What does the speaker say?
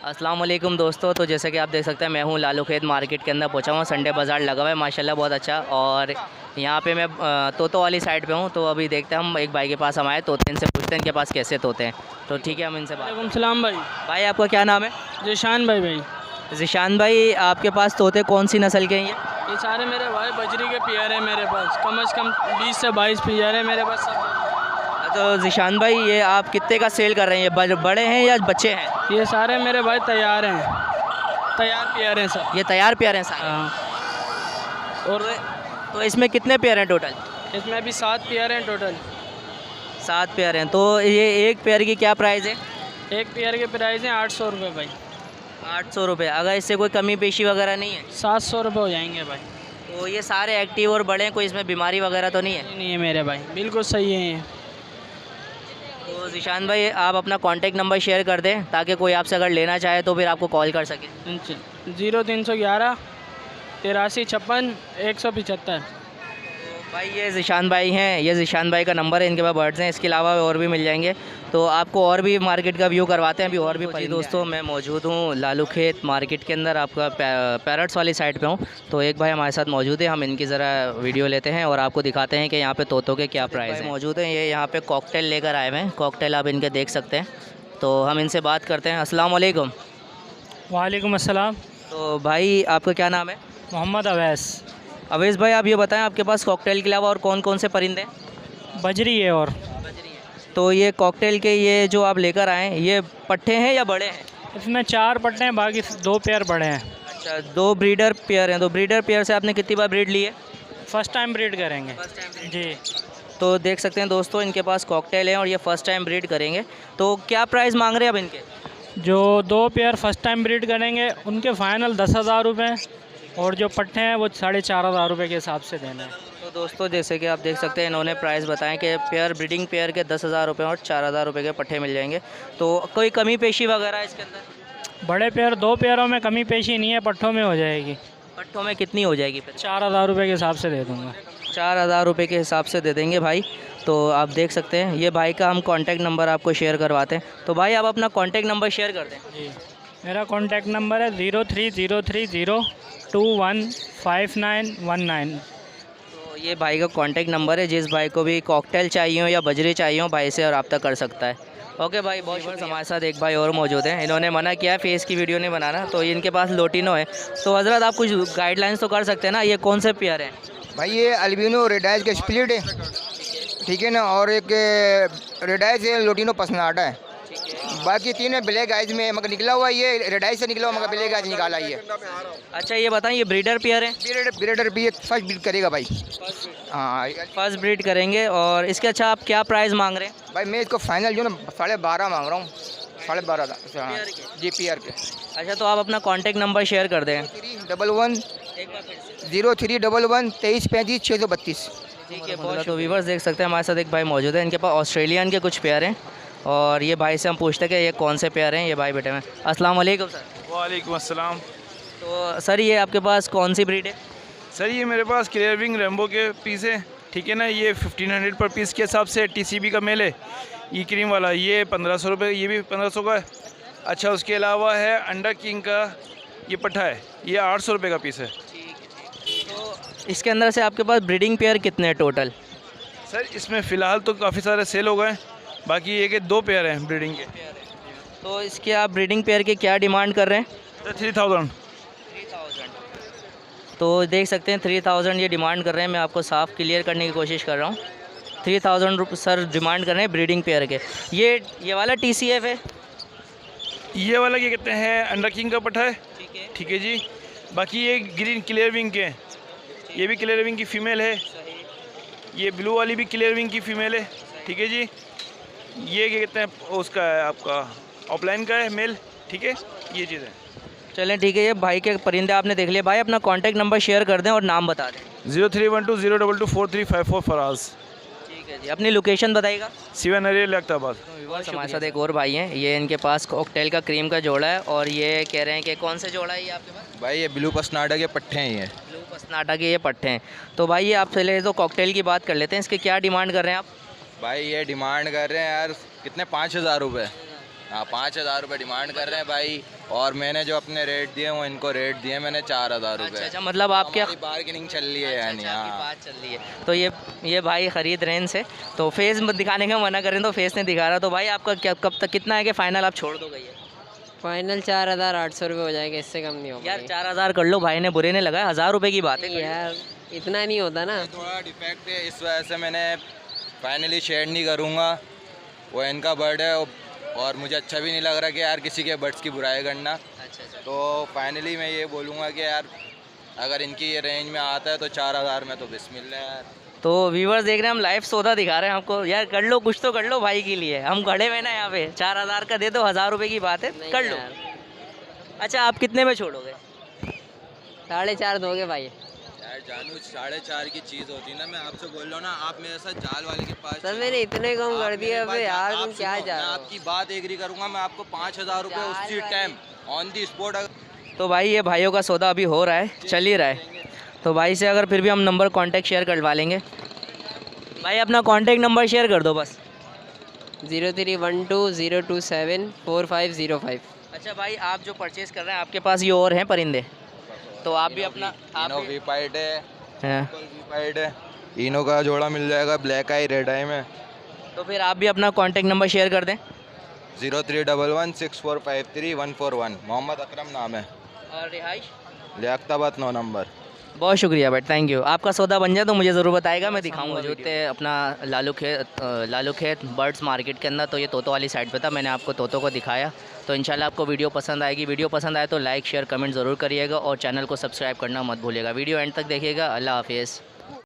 अस्सलाम वालेकुम दोस्तों। तो जैसे कि आप देख सकते हैं, मैं हूं लालू खेत मार्केट के अंदर पहुंचा हूं। संडे बाज़ार लगा हुआ है माशाल्लाह बहुत अच्छा। और यहां पे मैं तोतों वाली साइड पे हूं। तो अभी देखते हैं, हम एक भाई के पास हम आए तोते, इनसे पूछते हैं इनके पास कैसे तोते हैं। तो ठीक है, हम इनसे बात। वालेकुम सलाम भाई। भाई आपका क्या नाम है? जीशान भाई। ज़िशान भाई, आपके पास तोते कौन सी नस्ल के हैं ये सारे मेरे भाई बजरी के पेयर हैं मेरे पास, कम से कम 20 से 22 पेयर हैं मेरे पास सब। तो ज़िशान भाई, ये आप कितने का सेल कर रहे हैं? ये बड़े हैं या बच्चे हैं? ये सारे मेरे भाई तैयार हैं, तैयार पेयर हैं सब। ये तैयार पेयर हैं सारे? हाँ। और तो इसमें कितने पेयर हैं टोटल? इसमें अभी 7 पेयर हैं टोटल। 7 पेयर हैं। तो ये एक पेयर की क्या प्राइस है? एक पेयर के प्राइस हैं 800 रुपये भाई। 800 रुपये। अगर इससे कोई कमी पेशी वगैरह नहीं है? 700 रुपये हो जाएंगे भाई। तो ये सारे एक्टिव और बड़े हैं, कोई इसमें बीमारी वगैरह तो नहीं है? नहीं है मेरे भाई, बिल्कुल सही है ये। तो ज़िशान भाई, आप अपना कॉन्टैक्ट नंबर शेयर कर दें ताकि कोई आपसे अगर लेना चाहे तो फिर आपको कॉल कर सके। 0311 83 56 175। भाई ये ज़िशान भाई हैं, ये ज़िशान भाई का नंबर है, इनके पास बर्ड्स हैं, इसके अलावा और भी मिल जाएंगे। तो आपको और भी मार्केट का व्यू करवाते हैं अभी और भी। जी दोस्तों, मैं मौजूद हूँ लालू खेत मार्केट के अंदर, आपका पैरट्स वाली साइड पे हूँ। तो एक भाई हमारे साथ मौजूद है, हम इनकी ज़रा वीडियो लेते हैं और आपको दिखाते हैं कि यहाँ पे तोतों के क्या प्राइस हैं। मौजूद हैं, ये यहाँ पे कॉकटेल लेकर आए हुए हैं, कॉकटेल आप इनके देख सकते हैं। तो हम इनसे बात करते हैं। अस्सलाम वालेकुम। वालेकुम अस्सलाम। तो भाई आपका क्या नाम है? मोहम्मद अवैस। अवेश भाई, आप ये बताएं, आपके पास कॉकटेल के अलावा और कौन कौन से परिंदे हैं? बजरी है और तो ये कॉकटेल के ये जो आप लेकर आए हैं, ये पट्ठे हैं या बड़े हैं? इसमें 4 पट्टे हैं, बाकी 2 पेयर बड़े हैं। अच्छा, 2 ब्रीडर पेयर हैं। तो ब्रीडर पेयर से आपने कितनी बार ब्रीड ली है? फर्स्ट टाइम ब्रीड करेंगे जी। तो देख सकते हैं दोस्तों, इनके पास कॉकटेल हैं और ये फर्स्ट टाइम ब्रीड करेंगे। तो क्या प्राइस मांग रहे हैं अब इनके? जो 2 पेयर फर्स्ट टाइम ब्रीड करेंगे उनके फ़ाइनल 10,000 रुपये, और जो पट्टे हैं वो 4,500 रुपये के हिसाब से देना है। तो दोस्तों, जैसे कि आप देख सकते हैं, इन्होंने प्राइस बताएं कि पेयर ब्रीडिंग पेयर के 10,000 रुपये और 4,000 रुपये के पट्टे मिल जाएंगे। तो कोई कमी पेशी वगैरह है इसके अंदर? बड़े पेयर 2 पेयरों में कमी पेशी नहीं है, पट्टों में हो जाएगी। पट्टों में कितनी हो जाएगी फिर? 4,000 रुपये के हिसाब से दे दूँगा। 4,000 रुपये के हिसाब से दे देंगे भाई। तो आप देख सकते हैं, ये भाई का हम कॉन्टैक्ट नंबर आपको शेयर करवाते हैं। तो भाई आप अपना कॉन्टैक्ट नंबर शेयर कर दें। जी, मेरा कॉन्टैक्ट नंबर है 0303021591। तो ये भाई का कॉन्टैक्ट नंबर है, जिस भाई को भी कॉकटेल चाहिए हो या बजरी चाहिए हो, भाई से रब्ता कर सकता है। ओके भाई, बहुत शुक्रिया। हमारे साथ एक भाई और मौजूद हैं, इन्होंने मना किया है फेस की वीडियो नहीं बनाना। तो इनके पास लोटिनो है। तो हज़रत, आप कुछ गाइडलाइंस तो कर सकते हैं ना, ये कौन से पेयर हैं? भाई ये अल्बिनो रेडाइज का स्प्लिट है, ठीक है ना, और एक रेडाइज है, लोटिनो पसनाटा है। बाकी 3 ब्लैक आइज में मगर निकला हुआ, ये रेडाइज से निकला हुआ मगर ब्लैक आइज निकाला ये। अच्छा, ये बताएं, ये ब्रीडर पेयर हैं? ब्रीडर भी फर्स्ट ब्रीड करेगा भाई। हाँ, फर्स्ट ब्रीड करेंगे। और इसके अच्छा आप क्या प्राइस मांग रहे हैं? भाई मैं इसको फाइनल जो ना 12.5 मांग रहा हूँ। 12.5 जी पेयर के। अच्छा, तो आप अपना कॉन्टैक्ट नंबर शेयर कर दें। 0311 0311 2335 632। ठीक है, बहुत। तो व्यूवर्स देख सकते हैं, हमारे साथ एक भाई मौजूद है, इनके पास ऑस्ट्रेलियन के कुछ पेयर हैं। और ये भाई से हम पूछते हैं कि ये कौन से पेयर हैं। ये भाई बेटे में। अस्सलाम वालेकुम सर। वालेकुम अस्सलाम। तो सर, ये आपके पास कौन सी ब्रीड है? सर ये मेरे पास क्लियर विंग रेम्बो के पीस है, ठीक है ना। ये 1500 पर पीस के हिसाब से TCB का मेल है। ई क्रीम वाला ये 1500 रुपये, ये भी 1500 का है। अच्छा, उसके अलावा है अंडर किंग का ये पट्ठा है, ये 800 रुपये का पीस है। तो इसके अंदर से आपके पास ब्रीडिंग पेयर कितने हैं टोटल? सर इसमें फ़िलहाल तो काफ़ी सारे सेल हो गए, बाकी एक 2 पेयर हैं ब्रीडिंग के। तो इसके आप ब्रीडिंग पेयर की क्या डिमांड कर रहे हैं? सर 3000। तो देख सकते हैं 3000 ये डिमांड कर रहे हैं। मैं आपको साफ़ क्लियर करने की कोशिश कर रहा हूँ। 3000 रुपये सर डिमांड कर रहे हैं ब्रीडिंग पेयर के। ये वाला TCF है? ये वाला क्या कहते हैं, अंडर किंग का पट्ठा है, ठीक है जी। बाकी ये ग्रीन क्लियर विंग के हैं, ये भी क्लियर विंग की फ़ीमेल है। ये ब्लू वाली भी क्लियर विंग की फ़ीमेल है, ठीक है जी। ये क्या कहते हैं, उसका है आपका ऑफलाइन का है मेल, ठीक है। ये चीज़ है। चलें ठीक है, ये भाई के परिंदे आपने देख लिए। भाई अपना कॉन्टैक्ट नंबर शेयर कर दें और नाम बता दें। 0312 फराज। ठीक है जी, अपनी लोकेशन बताइएगा। सिवानरी लखताबाद। हमारे साथ एक और भाई हैं, ये इनके पास कॉकटेल का क्रीम का जोड़ा है। और ये कह रहे हैं कि कौन से जोड़ा है ये आपके पास? भाई ये ब्लू पसनाडा के पट्टे हैं, ये ब्लू पसनाटा के ये पट्टे हैं। तो भाई ये आप पहले तो कॉकटेल की बात कर लेते हैं, इसके क्या डिमांड कर रहे हैं आप? भाई ये डिमांड कर रहे हैं यार कितने, 5,000 रुपये। हाँ 5,000 रुपये डिमांड कर रहे हैं भाई। और मैंने जो अपने रेट दिए वो इनको रेट दिए मैंने 4000 अच्छा रुपये। अच्छा, मतलब आपके हमारी बार्गेनिंग चल रही है यानी। अच्छा, आपकी हाँ बात चल रही है। तो ये भाई ख़रीद रहे हैं इनसे, तो फेस दिखाने का मना करें तो फेस नहीं दिखा रहा। तो भाई आपका क्या कब तक कितना है कि फ़ाइनल आप छोड़ दोगे ये? फाइनल 4800 रुपये हो जाएगा, इससे कम नहीं होगा। यार 4000 कर लो, भाई ने बुरे ने लगाया, 1000 रुपये की बात है। नहीं यार, इतना नहीं होता ना। थोड़ा डिफेक्ट है, इस वजह से मैंने फाइनली शेयर नहीं करूँगा। वो इनका बर्ड है और मुझे अच्छा भी नहीं लग रहा कि यार किसी के बर्ड्स की बुराई करना। अच्छा अच्छा, तो फाइनली मैं ये बोलूँगा कि यार अगर इनकी ये रेंज में आता है तो 4000 में तो बिस्मिल्लाह यार। तो व्यूवर्स देख रहे हैं, हम लाइव सौदा दिखा रहे हैं आपको। यार कर लो, कुछ तो कर लो भाई के लिए, हम खड़े हुए ना यहाँ पे। 4000 का दे दो, 1000 रुपये की बात है, नहीं कर लो। यार, अच्छा आप कितने में छोड़ोगे? 4.5 दोगे भाई? यार जानू 4.5 की चीज़ होती है ना, मैं आपसे बोल रहा हूँ ना, आप मेरे साथ जाल वाले के पास सर चलो। मैंने इतने कम कर आप दिए मेरे अबे पास यार, आप तुम क्या सुनो, जा मैं रहे हो? आपकी बात एग्री करूँगा, मैं आपको 5000 रुपये उसी टाइम ऑन दी स्पॉट। तो भाई ये भाइयों का सौदा अभी हो रहा है, चल ही रहा है। तो भाई से अगर फिर भी हम नंबर कांटेक्ट शेयर करवा लेंगे। भाई अपना कांटेक्ट नंबर शेयर कर दो बस। 031202745005। अच्छा भाई, आप जो परचेज़ कर रहे हैं आपके पास ये और हैं परिंदे, तो आप भी अपना इनो वी पाइड है, हाँ। वी पाइड है, इनो का जोड़ा मिल जाएगा ब्लैक आई रेड आई में। तो फिर आप भी अपना कांटेक्ट नंबर शेयर कर दें। 031164534141 मोहम्मद अकरम नाम है, और रिहाइश लियाकताबाद 9 नंबर। बहुत शुक्रिया भाई, थैंक यू। आपका सौदा बन जाए तो मुझे ज़रूर बताएगा, मैं दिखाऊंगा। जो थे अपना लालू खेत बर्ड्स मार्केट के अंदर, तो ये तोतों वाली साइड पे था, मैंने आपको तोतों को दिखाया। तो इंशाल्लाह आपको वीडियो पसंद आएगी। वीडियो पसंद आए तो लाइक शेयर कमेंट ज़रूर करिएगा और चैनल को सब्सक्राइब करना मत भूलिएगा। वीडियो एंड तक देखिएगा। अल्लाह हाफिज़।